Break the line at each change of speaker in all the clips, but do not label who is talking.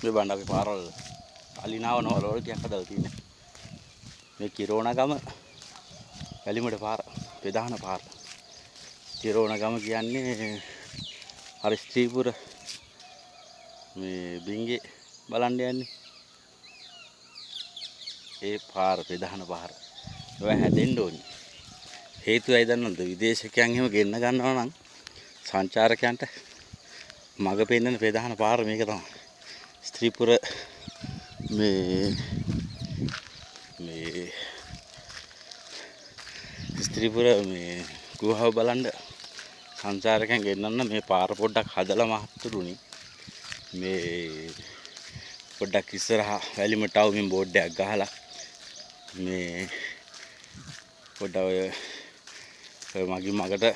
මේ බණ්ඩ අපි පාරවල් අලිනාවන වල ටිකක් හදලා තියෙන්නේ. මේ කිරෝණගම වැලිමඩ පාර ප්‍රධාන පාර. කිරෝණගම කියන්නේ හරි ස්ත්‍රීපුර මේ බින්ගේ බලන්න යන්නේ. ඒ පාර ප්‍රධාන පාර. ඒවා හැදෙන්න ඕනේ. හේතුවයි දන්නවද? විදේශිකයන් එහෙම ගෙන්න ගන්නවා නම් සංචාරකයන්ට මග පෙන්නන ප්‍රධාන පාර මේක තමයි. ස්ත්‍රීපුර මේ ස්ත්‍රීපුර මේ ගුහාව බලන්න සංචාරකයන් ගෙන්නන්න මේ පාර පොඩ්ඩක් හදලා මහත්තුරුනි. මේ පොඩ්ඩක් ඉස්සරහා වැලිමට આવමින් බෝඩ් එකක් ගහලා මේ පොඩ්ඩක් ඔය මගින් මගට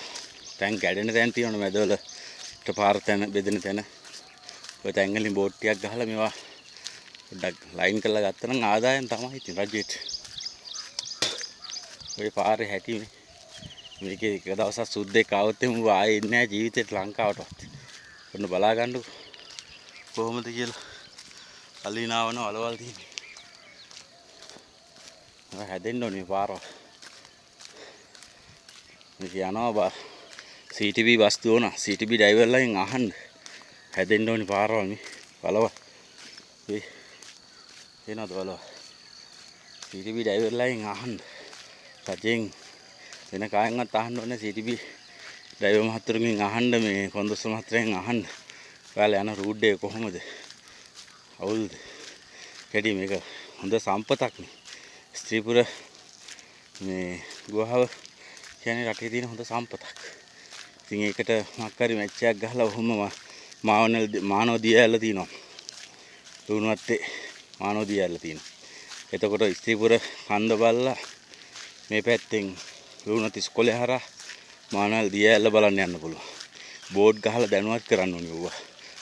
තැන් කැඩෙන තැන් තියෙනවා මැදවල පාර තැන බෙදෙන තැන ඔය තැන් වලින් බෝඩ් ටිකක් ගහලා මේවා පොඩ්ඩක් ලයින් කරලා ගත්තා නම් ආදායම් තමයි ඉතින් රජෙට. ඔය පාරේ හැටි මේකේ එක දවසක් සුද්දෙක් ආවොත් එමු ආයේ එන්නේ නැහැ ජීවිතේට ලංකාවටවත්. ඔන්න බලා ගන්නකො කොහොමද කියලා. අලිනාවන වලවල් තියෙන්නේ. ඔය හැදෙන්න ඕනේ පාරවල්. මේක යනවා CTB බස් දුවන CTB ඩ්‍රයිවර්ලාගෙන් අහන්න හැදෙන්න ඕනේ පාරවල් මේ වලවල්. ඒ එනවාද වලවල්? CTB ඩ්‍රයිවර්ලාගෙන් අහන්න. රජෙන් වෙන කායෙන්වත් අහන්න ඕනේ CTB ඩ්‍රයිවර් මහතුරුගෙන් අහන්න මේ කොන්දොස්ස මහත්මයාගෙන් අහන්න. ඔයාලා යන රූට් එක කොහොමද? අවුල්ද? කැඩි මේක හොඳ සම්පතක් නේ. ස්ත්‍රීපුර මේ ගුහාව කියන්නේ රටේ තියෙන හොඳ සම්පතක්. ඉතින් ඒකට මොකක් හරි මැච් එකක් ගහලා ඔහොම මානව දියඇල්ල තියෙනවා. දුණුවත්තේ මානව දියඇල්ල තියෙනවා. එතකොට ස්ත්‍රීපුර කන්ද බලලා මේ පැත්තෙන් දුණුවත් ඉස්කෝලේ හරහා මානව දියඇල්ල බලන්න යන්න පුළුවන්. බෝඩ් ගහලා දැනුවත් කරන්න ඕනේ ඌවා.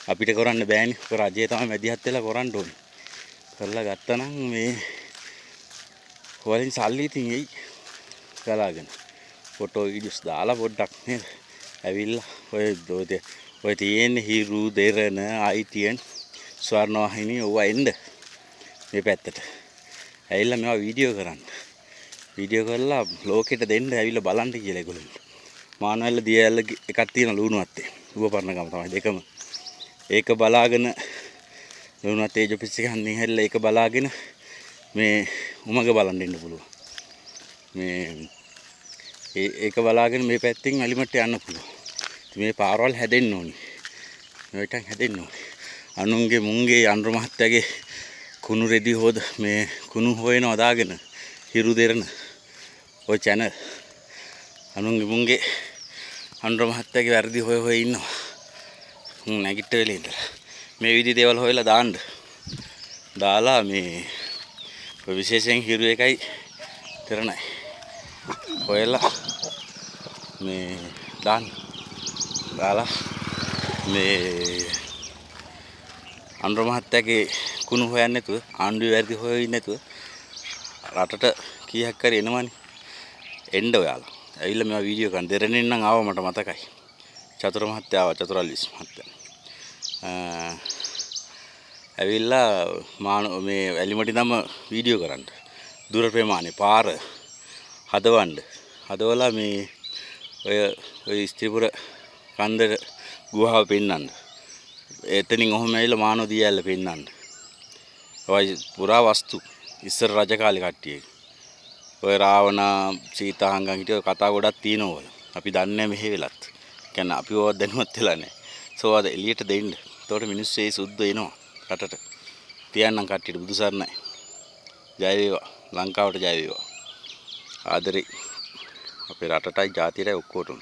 අපිට කරන්න බෑනේ. ඔක රජය තමයි මැදිහත් වෙලා කරන්න ඕනේ. කරලා ගත්තා නම් මේ වලින් සල්ලි ඉතින් එයි ගලාගෙන. ෆොටෝ වීඩියෝස් දාලා පොඩ්ඩක් නේද? ඇවිල්ලා ඔය තියෙන්නේ හිරු දෙරණ ITN ස්වර්ණවාහිනිය ඕවා එන්න මේ පැත්තට. ඇවිල්ලා මේවා වීඩියෝ කරන්න. වීඩියෝ කරලා ලෝකෙට දෙන්න ඇවිල්ලා බලන්න කියලා ඒගොල්ලෝ. මානවැල්ල දියඇල්ල එකක් තියෙන ලුණුවත්තේ. ඌවපර්ණගම තමයි දෙකම. ඒක බලාගෙන ලුණුවත් තේජොපිස් එක හන්දින් හැරිලා ඒක බලාගෙන මේ උමග බලන්න ඉන්න පුළුවන්. මේ ඒක බලාගෙන මේ පැත්තෙන් වැලිමට යන්න පුළුවන්. මේ පාරවල් හැදෙන්න ඕනි. මේකට හැදෙන්න ඕනි. අනුන්ගේ මුංගේ අනුර මහත්තයාගේ කුණු රෙදි හොද මේ කුණු හොයනවා දාගෙන හිරු දෙරන ඔය channel අනුන්ගේ මුංගේ අනුර මහත්තයාගේ වැරදි හොය ඉන්නවා. නැගිට වෙලේ ඉඳලා මේ විදි දේවල් හොයලා දාන්න. දාලා මේ විශේෂයෙන් හිරු එකයි දෙරණයි හොයලා මේ දාන්න. දාලා මේ අනුර මහත්තයාගේ කුණු හොයන්නේ නැතුව ආණ්ඩුවේ වැරදි හොයන්නේ නැතුව රටට කීයක් හරි එනවනේ. එන්න ඔයාලා. ඇවිල්ලා මේවා වීඩියෝ කරන් දෙරණෙන් නම් ආව මට මතකයි. චතුර මහත්තයා ආවා චතුරාලිස් මහත්තයා. ඇවිල්ලා මේ වැලිමඩි නම වීඩියෝ කරන්න. දුර ප්‍රමාණය පාර හදවලා මේ ඔය ස්ත්‍රීපුර කන්දර ගුහාව පෙන්වන්න. එතනින් ඔහොම ඇවිල්ලා මානව දියඇල්ල පෙන්වන්න. ඔය පුරා වස්තු ඉස්සර රජ කාලේ කට්ටිය. ඔය රාවණ සීතාංගන් හිටිය කතා ගොඩක් තියෙනවා. අපි දන්නේ මෙහෙ වෙලත්. කියන්නේ අපි ඕවා දැනුවත් වෙලා නැහැ. සෝවාද එළියට දෙන්න. එතකොට මිනිස්සු ඒ සුද්ධ එනවා රටට. තියන්නම් කට්ටියට බුදු සරණයි. ජය වේවා. ලංකාවට ජය වේවා. ආදරේ අපේ රටටයි ජාතියටයි ඔක්කොටම.